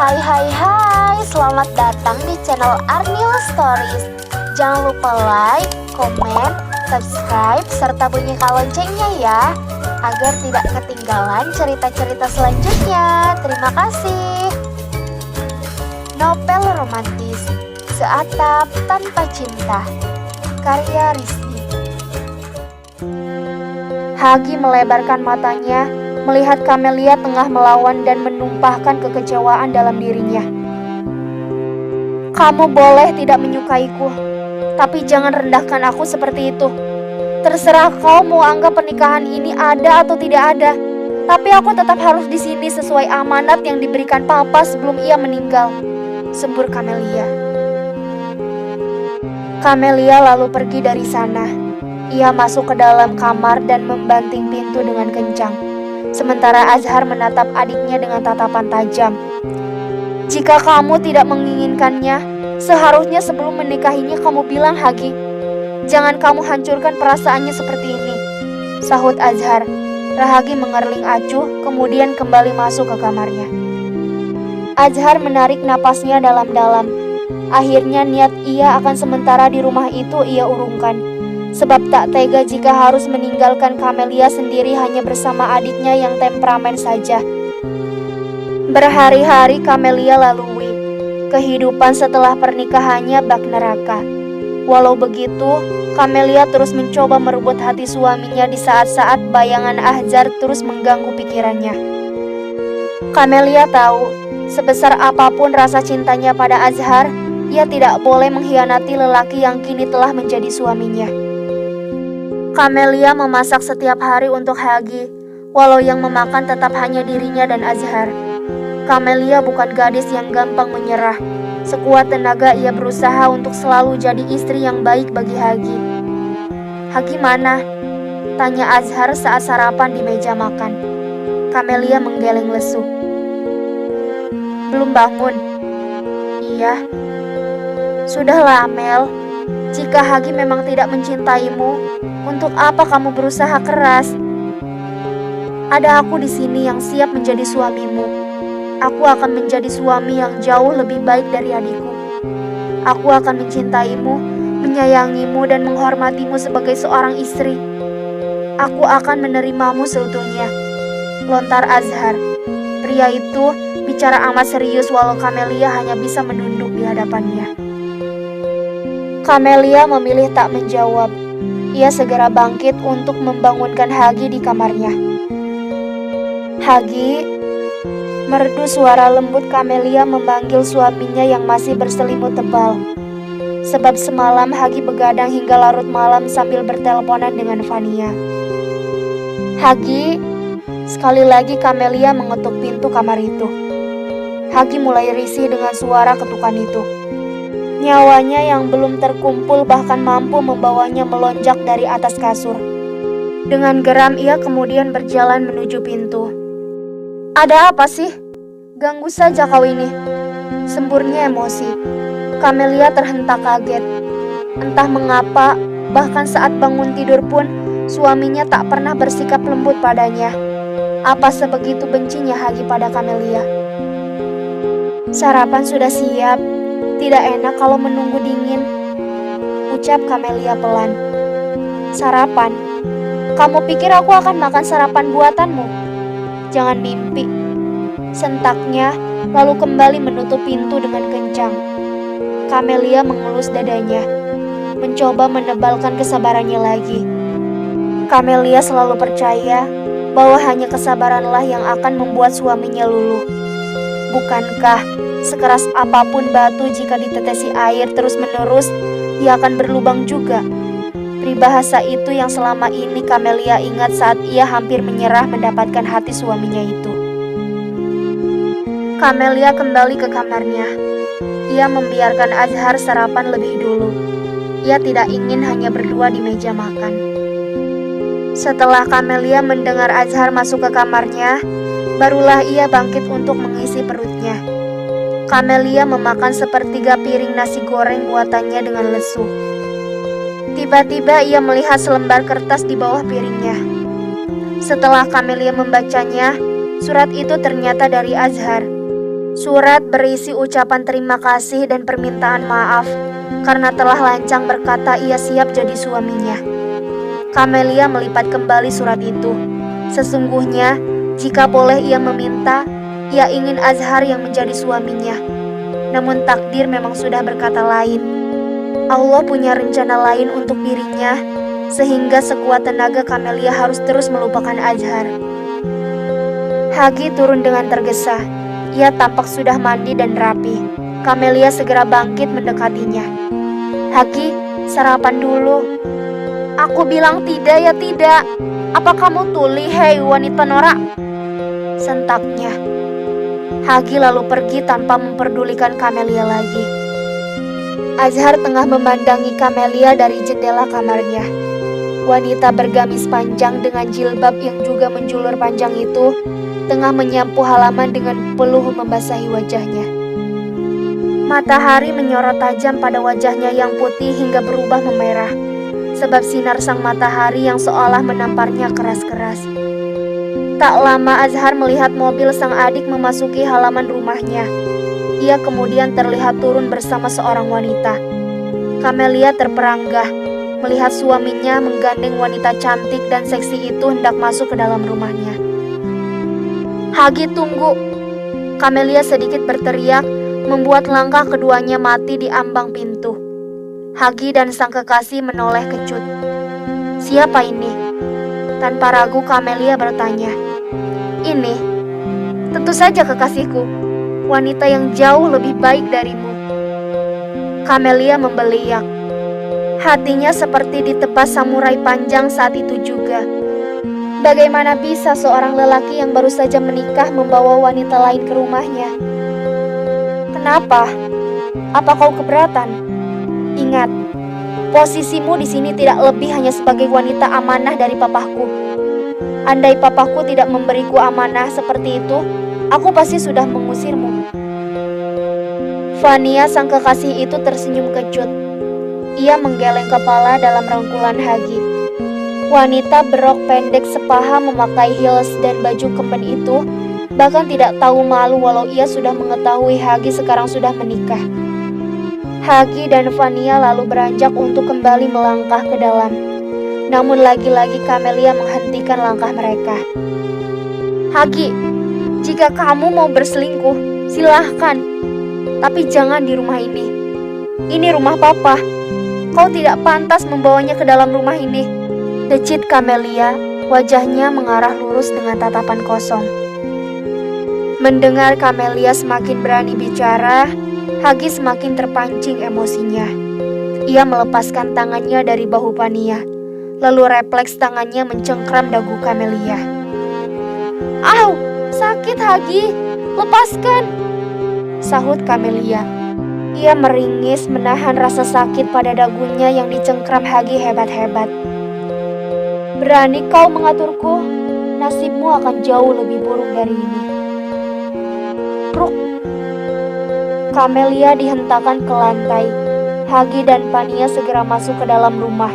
Hai, selamat datang di channel Arnil Stories. Jangan lupa like, komen, subscribe, serta bunyikan loncengnya ya, agar tidak ketinggalan cerita-cerita selanjutnya. Terima kasih. Novel romantis Seatap Tanpa Cinta, karya Rizky. Hagi melebarkan matanya melihat Kamelia tengah melawan dan menumpahkan kekecewaan dalam dirinya. Kamu boleh tidak menyukaiku, tapi jangan rendahkan aku seperti itu. Terserah kau mau anggap pernikahan ini ada atau tidak ada, tapi aku tetap harus di sini sesuai amanat yang diberikan Papa sebelum ia meninggal, sembur Kamelia. Kamelia lalu pergi dari sana. Ia masuk ke dalam kamar dan membanting pintu dengan kencang. Sementara Azhar menatap adiknya dengan tatapan tajam. Jika kamu tidak menginginkannya, seharusnya sebelum menikahinya kamu bilang, Hagi. Jangan kamu hancurkan perasaannya seperti ini, sahut Azhar. Rahagi mengerling acuh, kemudian kembali masuk ke kamarnya. Azhar menarik napasnya dalam-dalam. Akhirnya niat ia akan sementara di rumah itu ia urungkan. Sebab tak tega jika harus meninggalkan Kamelia sendiri hanya bersama adiknya yang temperamen saja. Berhari-hari Kamelia lalui. Kehidupan setelah pernikahannya bak neraka. Walau begitu, Kamelia terus mencoba merebut hati suaminya di saat-saat bayangan Azhar terus mengganggu pikirannya. Kamelia tahu, sebesar apapun rasa cintanya pada Azhar, ia tidak boleh mengkhianati lelaki yang kini telah menjadi suaminya. Kamelia memasak setiap hari untuk Hagi, walau yang memakan tetap hanya dirinya dan Azhar. Kamelia bukan gadis yang gampang menyerah. Sekuat tenaga ia berusaha untuk selalu jadi istri yang baik bagi Hagi. Hagi mana? Tanya Azhar saat sarapan di meja makan. Kamelia menggeleng lesu. Belum bangun? Iya. Sudahlah Amel, jika Hagi memang tidak mencintaimu, untuk apa kamu berusaha keras? Ada aku di sini yang siap menjadi suamimu. Aku akan menjadi suami yang jauh lebih baik dari adikku. Aku akan mencintaimu, menyayangimu dan menghormatimu sebagai seorang istri. Aku akan menerimamu seutuhnya, lontar Azhar. Pria itu bicara amat serius walau Kamelia hanya bisa menunduk di hadapannya. Kamelia memilih tak menjawab. Ia segera bangkit untuk membangunkan Hagi di kamarnya. Hagi, merdu suara lembut Kamelia memanggil suaminya yang masih berselimut tebal. Sebab semalam Hagi begadang hingga larut malam sambil berteleponan dengan Fania. Hagi, sekali lagi Kamelia mengetuk pintu kamar itu. Hagi mulai risih dengan suara ketukan itu. Nyawanya yang belum terkumpul bahkan mampu membawanya melonjak dari atas kasur. Dengan geram ia kemudian berjalan menuju pintu. Ada apa sih? Ganggu saja kau ini, semburnya emosi. Kamelia terhentak kaget. Entah mengapa, bahkan saat bangun tidur pun, suaminya tak pernah bersikap lembut padanya. Apa sebegitu bencinya Hagi pada Kamelia? Sarapan sudah siap. Tidak enak kalau menunggu dingin, ucap Kamelia pelan. Sarapan? Kamu pikir aku akan makan sarapan buatanmu? Jangan mimpi. Sentaknya, lalu kembali menutup pintu dengan kencang. Kamelia mengelus dadanya, mencoba menebalkan kesabarannya lagi. Kamelia selalu percaya bahwa hanya kesabaranlah yang akan membuat suaminya luluh. Bukankah sekeras apapun batu jika ditetesi air terus-menerus, ia akan berlubang juga? Peribahasa itu yang selama ini Kamelia ingat saat ia hampir menyerah mendapatkan hati suaminya itu. Kamelia kembali ke kamarnya. Ia membiarkan Azhar sarapan lebih dulu. Ia tidak ingin hanya berdua di meja makan. Setelah Kamelia mendengar Azhar masuk ke kamarnya, barulah ia bangkit untuk mengisi perutnya. Kamelia memakan sepertiga piring nasi goreng buatannya dengan lesu. Tiba-tiba ia melihat selembar kertas di bawah piringnya. Setelah Kamelia membacanya, surat itu ternyata dari Azhar. Surat berisi ucapan terima kasih dan permintaan maaf karena telah lancang berkata ia siap jadi suaminya. Kamelia melipat kembali surat itu. Sesungguhnya, jika boleh ia meminta, ia ingin Azhar yang menjadi suaminya. Namun takdir memang sudah berkata lain. Allah punya rencana lain untuk dirinya, sehingga sekuat tenaga Kamelia harus terus melupakan Azhar. Hagi turun dengan tergesa. Ia tampak sudah mandi dan rapi. Kamelia segera bangkit mendekatinya. Hagi, sarapan dulu. Aku bilang tidak ya tidak. Apa kamu tuli, hei wanita norak? Sentaknya. Hagi lalu pergi tanpa memperdulikan Kamelia lagi. Azhar tengah memandangi Kamelia dari jendela kamarnya. Wanita bergamis panjang dengan jilbab yang juga menjulur panjang itu tengah menyapu halaman dengan peluh membasahi wajahnya. Matahari menyorot tajam pada wajahnya yang putih hingga berubah memerah, sebab sinar sang matahari yang seolah menamparnya keras-keras. Tak lama Azhar melihat mobil sang adik memasuki halaman rumahnya. Ia kemudian terlihat turun bersama seorang wanita. Kamelia terperanggah melihat suaminya menggandeng wanita cantik dan seksi itu hendak masuk ke dalam rumahnya. Hagi, tunggu! Kamelia sedikit berteriak, membuat langkah keduanya mati di ambang pintu. Hagi dan sang kekasih menoleh kecut. Siapa ini? Tanpa ragu Kamelia bertanya. Ini, tentu saja kekasihku, wanita yang jauh lebih baik darimu. Kamelia membeliak. Hatinya seperti ditebas samurai panjang saat itu juga. Bagaimana bisa seorang lelaki yang baru saja menikah membawa wanita lain ke rumahnya? Kenapa? Apa kau keberatan? Ingat, posisimu di sini tidak lebih hanya sebagai wanita amanah dari papahku. Andai papahku tidak memberiku amanah seperti itu, aku pasti sudah mengusirmu. Fania sang kekasih itu tersenyum kecut. Ia menggeleng kepala dalam rangkulan Hagi. Wanita berok pendek sepaha memakai heels dan baju kemben itu bahkan tidak tahu malu walau ia sudah mengetahui Hagi sekarang sudah menikah. Hagi dan Fania lalu beranjak untuk kembali melangkah ke dalam. Namun lagi-lagi Kamelia menghentikan langkah mereka. Hagi, jika kamu mau berselingkuh, silahkan. Tapi jangan di rumah ini. Ini rumah papa. Kau tidak pantas membawanya ke dalam rumah ini. Decit Kamelia, wajahnya mengarah lurus dengan tatapan kosong. Mendengar Kamelia semakin berani bicara, Hagi semakin terpancing emosinya. Ia melepaskan tangannya dari bahu Fania, lalu refleks tangannya mencengkram dagu Kamelia. Au, sakit Hagi, lepaskan, sahut Kamelia. Ia meringis menahan rasa sakit pada dagunya yang dicengkram Hagi hebat-hebat. Berani kau mengaturku, nasibmu akan jauh lebih buruk dari ini. Ruk. Kamelia dihentakkan ke lantai. Hagi dan Fania segera masuk ke dalam rumah.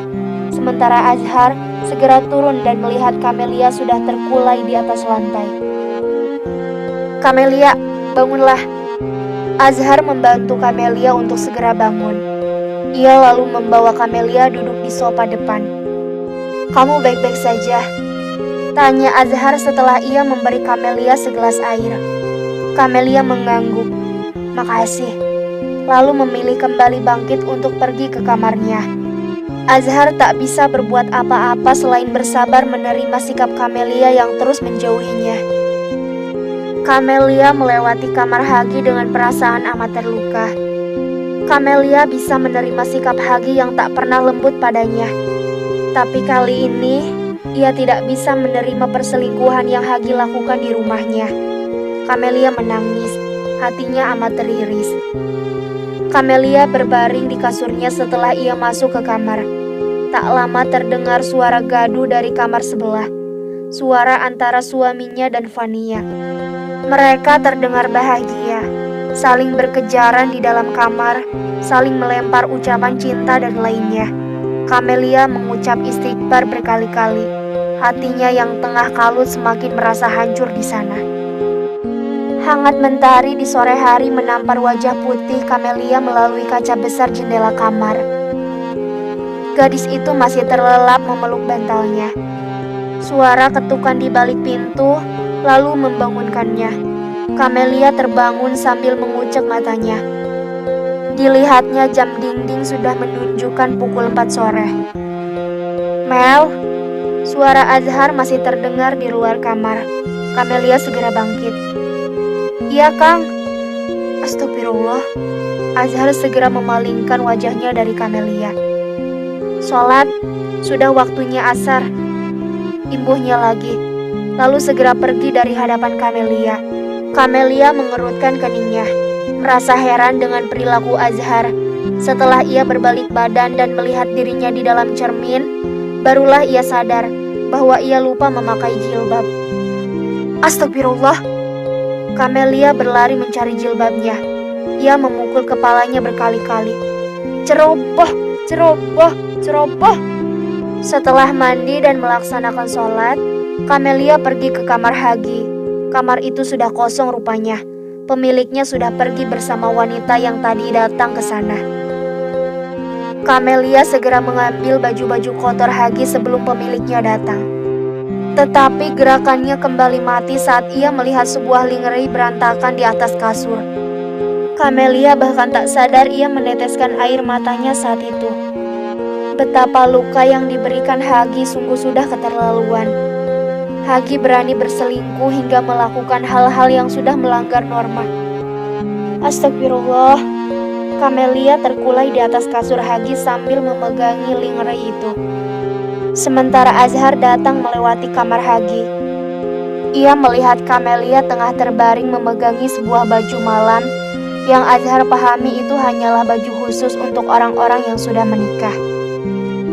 Sementara Azhar segera turun dan melihat Kamelia sudah terkulai di atas lantai. Kamelia, bangunlah. Azhar membantu Kamelia untuk segera bangun. Ia lalu membawa Kamelia duduk di sofa depan. Kamu baik-baik saja? Tanya Azhar setelah ia memberi Kamelia segelas air. Kamelia mengangguk. Makasih. Lalu memilih kembali bangkit untuk pergi ke kamarnya. Azhar tak bisa berbuat apa-apa selain bersabar menerima sikap Kamelia yang terus menjauhinya. Kamelia melewati kamar Hagi dengan perasaan amat terluka. Kamelia bisa menerima sikap Hagi yang tak pernah lembut padanya. Tapi kali ini, ia tidak bisa menerima perselingkuhan yang Hagi lakukan di rumahnya. Kamelia menangis, hatinya amat teriris. Kamelia berbaring di kasurnya setelah ia masuk ke kamar. Tak lama terdengar suara gaduh dari kamar sebelah. Suara antara suaminya dan Fania. Mereka terdengar bahagia, saling berkejaran di dalam kamar, saling melempar ucapan cinta dan lainnya. Kamelia mengucap istighfar berkali-kali. Hatinya yang tengah kalut semakin merasa hancur di sana. Hangat mentari di sore hari menampar wajah putih Kamelia melalui kaca besar jendela kamar. Gadis itu masih terlelap memeluk bantalnya. Suara ketukan di balik pintu lalu membangunkannya. Kamelia terbangun sambil mengucek matanya. Dilihatnya jam dinding sudah menunjukkan pukul 4 sore. "Mel," suara Azhar masih terdengar di luar kamar. Kamelia segera bangkit. "Iya, Kang." Astagfirullah. Azhar segera memalingkan wajahnya dari Kamelia. "Sholat, sudah waktunya asar," imbuhnya lagi. Lalu segera pergi dari hadapan Kamelia. Kamelia mengerutkan keningnya, merasa heran dengan perilaku Azhar. Setelah ia berbalik badan dan melihat dirinya di dalam cermin, barulah ia sadar bahwa ia lupa memakai jilbab. Astagfirullah. Kamelia berlari mencari jilbabnya. Ia memukul kepalanya berkali-kali. Ceroboh, ceroboh, ceroboh. Setelah mandi dan melaksanakan sholat, Kamelia pergi ke kamar Hagi. Kamar itu sudah kosong rupanya. Pemiliknya sudah pergi bersama wanita yang tadi datang ke sana. Kamelia segera mengambil baju-baju kotor Hagi sebelum pemiliknya datang. Tetapi gerakannya kembali mati saat ia melihat sebuah lingerie berantakan di atas kasur. Kamelia bahkan tak sadar ia meneteskan air matanya saat itu. Betapa luka yang diberikan Hagi sungguh sudah keterlaluan. Hagi berani berselingkuh hingga melakukan hal-hal yang sudah melanggar norma. Astagfirullah. Kamelia terkulai di atas kasur Hagi sambil memegangi lingerie itu. Sementara Azhar datang melewati kamar Hagi. Ia melihat Kamelia tengah terbaring memegangi sebuah baju malam yang Azhar pahami itu hanyalah baju khusus untuk orang-orang yang sudah menikah.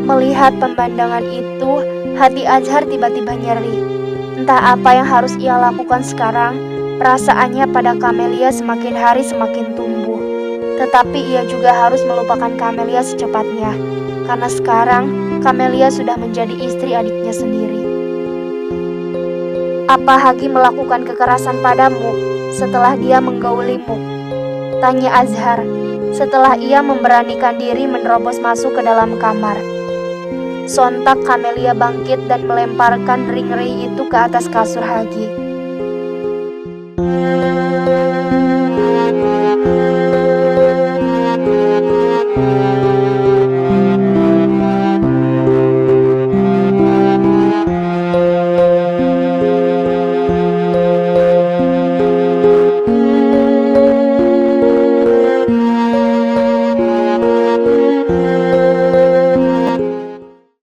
Melihat pemandangan itu, hati Azhar tiba-tiba nyeri. Entah apa yang harus ia lakukan sekarang, perasaannya pada Kamelia semakin hari semakin tumbuh. Tetapi ia juga harus melupakan Kamelia secepatnya, karena sekarang Kamelia sudah menjadi istri adiknya sendiri. "Apa Hagi melakukan kekerasan padamu setelah dia menggaulimu?" tanya Azhar setelah ia memberanikan diri menerobos masuk ke dalam kamar. Sontak Kamelia bangkit dan melemparkan lingerie itu ke atas kasur Hagi.